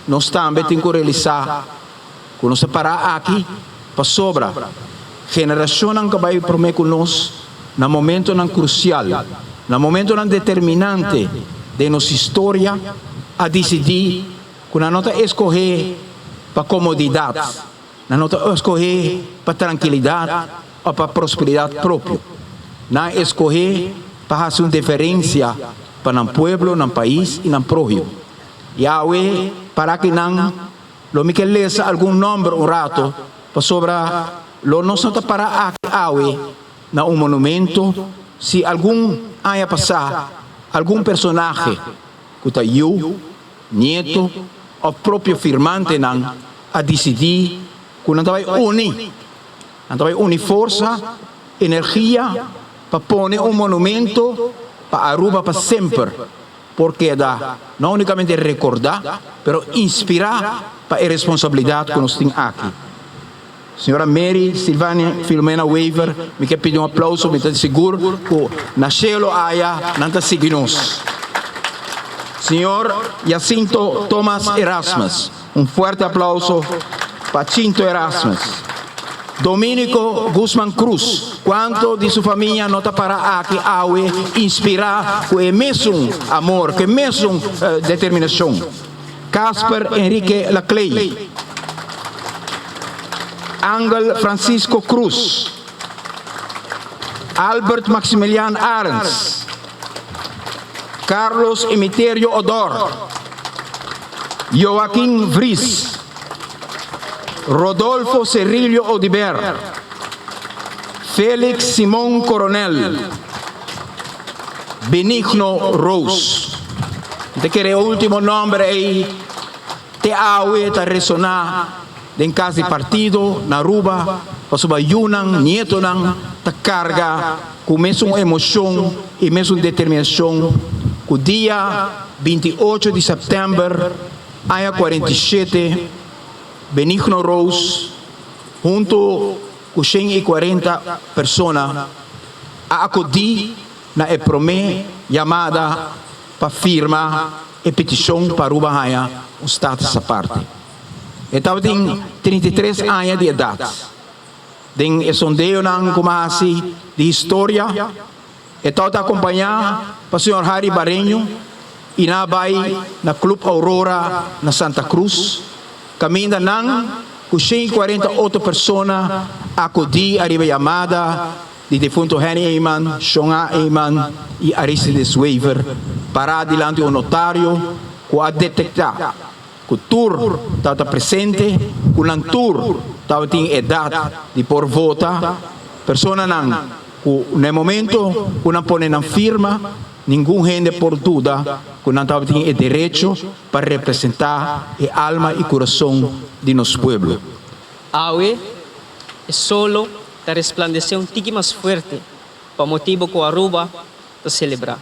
nós também temos que realizar, quando nós parar aqui, para sobra, geração que vai prometer conosco, no momento crucial, no momento determinante de nossa história, a decidir, quando nós escolher para comodidade, nós escolher para tranquilidade ou para prosperidade própria, não escolher para fazer uma diferença para o povo, no país e no próximo. Yahweh, para que não, lo me que lesa algum nome um rato, para sobre lo não só para Yahweh, na monumento, se algum haya passar, algum personagem, que está eu, neto, ou próprio firmante, não, a decidir, que não vai unir força, energia, para pôr monumento, para Aruba para sempre, porque dá não unicamente recordar, mas inspirar para a responsabilidade que nós temos aqui. Senhora Mary Silvania Filomena Weaver, me quer pedir aplauso, me está seguro que nasceu aya, não está seguindo. Senhor Jacinto Thomas Erasmus, forte aplauso para Cinto Erasmus. Dominico Guzmán Cruz, quanto de sua família nota para aqui Awe inspirar com o mesmo amor, com a mesma determinação. Casper Henrique Laclay, Ángel Francisco Cruz, Albert Maximilian Arns, Carlos Emiterio Odor, Joaquim Vries, Rodolfo Cerrillo Odiber, Félix Simón Coronel, Benigno Rose. Te quiere último nombre aí, te aue, te resonar, em casa de partido, na Aruba, para sua Yunan, nieto nan, te carga, com mesma emoção e mesma determinação, que o dia 28 de setembro, há 47, Benigno Rose, junto com 140 pessoas, a acudir na EPROME chamada para firma e petição para Aruba Haya, o status à parte. Então, tem 33 anos de idade. Tem sondeio como assim de história. Então, está acompanhado para o senhor Harry Barenho e na vai na Clube Aurora na Santa Cruz. Caminha com 148 pessoas a acudir a chamada de defunto Henry Eyman, Shonga Eyman e Aristides Weaver para diante o notário que a detectar que o tour está presente, que o tour tem idade de por votar, pessoa que no momento que não põe na firma, nenhum gente por dúvida que não tem o direito para representar a alma e coração de nosso povo. Awe é solo da resplandecer tique mais forte para motivo que Aruba de celebrar.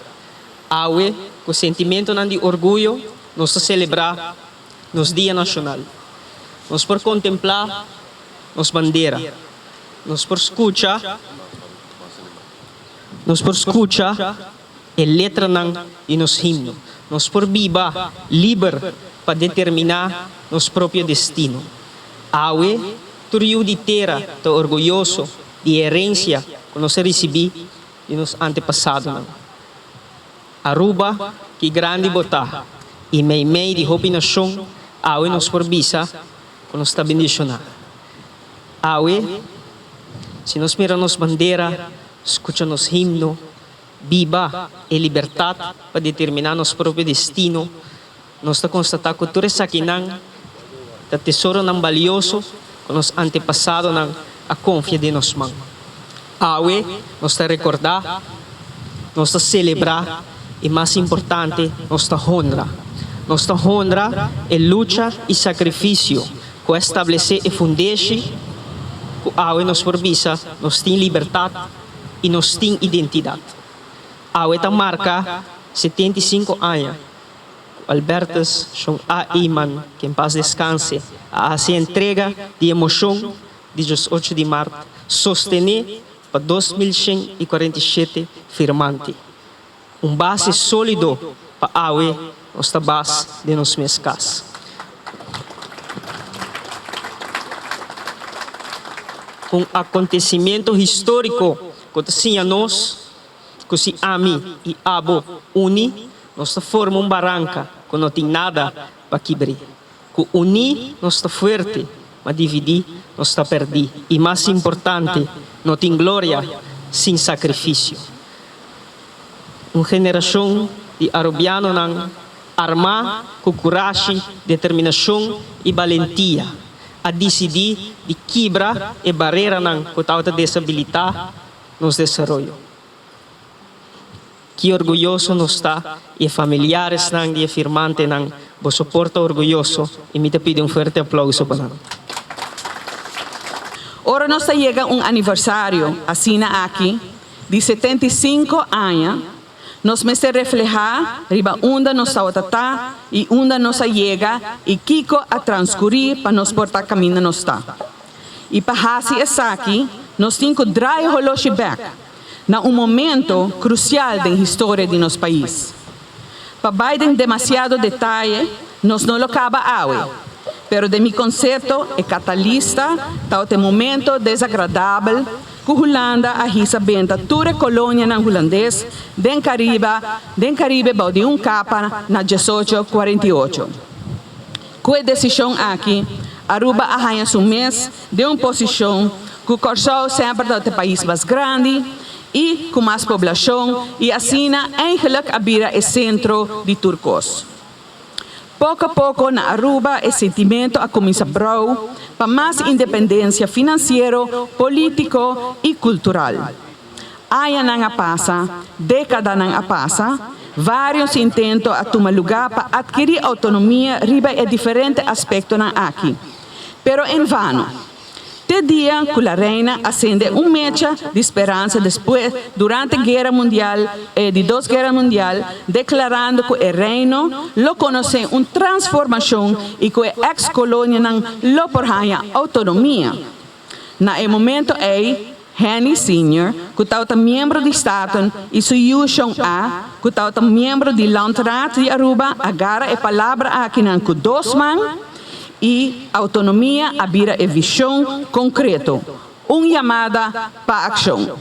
Awe, com o sentimento de orgulho, nós celebrar nos Dia Nacional. Nós por contemplar nos bandeira. Nós por escutar a letra de nos himno. Nós por viva, livre para determinar nosso próprio destino. Awe, turio de terra, tô orgulhoso de herência que nós recebi de nos antepassados. Aruba, que grande botar, e meio de hopi nação, Awe nos por visa, que nos está bendicionar. Awe, se nos mira nos bandeira, escuta nos himno, viva e liberdade para determinar nosso próprio destino, nós está constatar que tudo isso aqui da tesouro valioso que nos antepassados a confia de nos mãos. Awe, nós está recordar, nós está celebrar e mais importante, nós está honra. Nossa honra é luta e sacrifício que estabelecer e fundeche que Awe nos forvisa, nós tem liberdade e nós tem identidade. Awe ta marca 75 anos. Albertus Shong A. Iman, que em paz descanse, a se entrega de emoção de 18 de março, sostener para 2147 firmante. Base sólido para Awe, nossa base de nos mescas. com acontecimento histórico que tinha nós, que se ami e abo uni, nós formamos barranca, que não tem nada para quebrar. Que uni nós está forte, mas dividir nós está perdido. E mais importante, não tem glória sem sacrifício. Uma geração de arubiano não armar com coragem, determinação e valentia a decidir de quebrar a barreira não que está desabilitar nos desenvolvimento. Que orgulhoso nos está e familiares não e afirmante não vos suporta orgulhoso e me te pide forte aplauso para nós. Ora nos chega aniversário, assim aqui, de 75 anos, nos me se reflejar riba onde nos está e onde nos chega e Kiko a transcorrer para nos portar caminho nos está. E para assim aqui, nos temos que draaien holoshi back na momento crucial da história de nosso país. Para baixo demasiado detalhe, nos não lo acaba awe. Pero de mi concerto é catalista tal te momento desagradável que Holanda a hisa benta toda colônia na holandês den Caribe de capa na 1848. Com a decisão aqui, Aruba arranha um mês de uma posição que correu sempre do país mais grande e com mais população e assim eigenlijk abira o centro de Turcos. Pouco a pouco na Aruba o sentimento a começar a brau para mais independência financeira, político e cultural. Aya não passa, década não passa, vários intentos a tomar lugar para adquirir autonomia riba a diferentes aspectos aqui, pero em vano. Te dia que a reina acende mecha de esperança depois, durante a guerra mundial, de duas guerras mundiais, declarando que o reino lo conhece uma transformação e que a ex-colônia não lo porranha autonomia. Na momento Henry Sr., que está membro de Estado, e Suyushong A, que está membro de Landrat de Aruba, agora a palavra aqui não que dois man, e autonomia abira a visão concreta, uma chamada para a ação.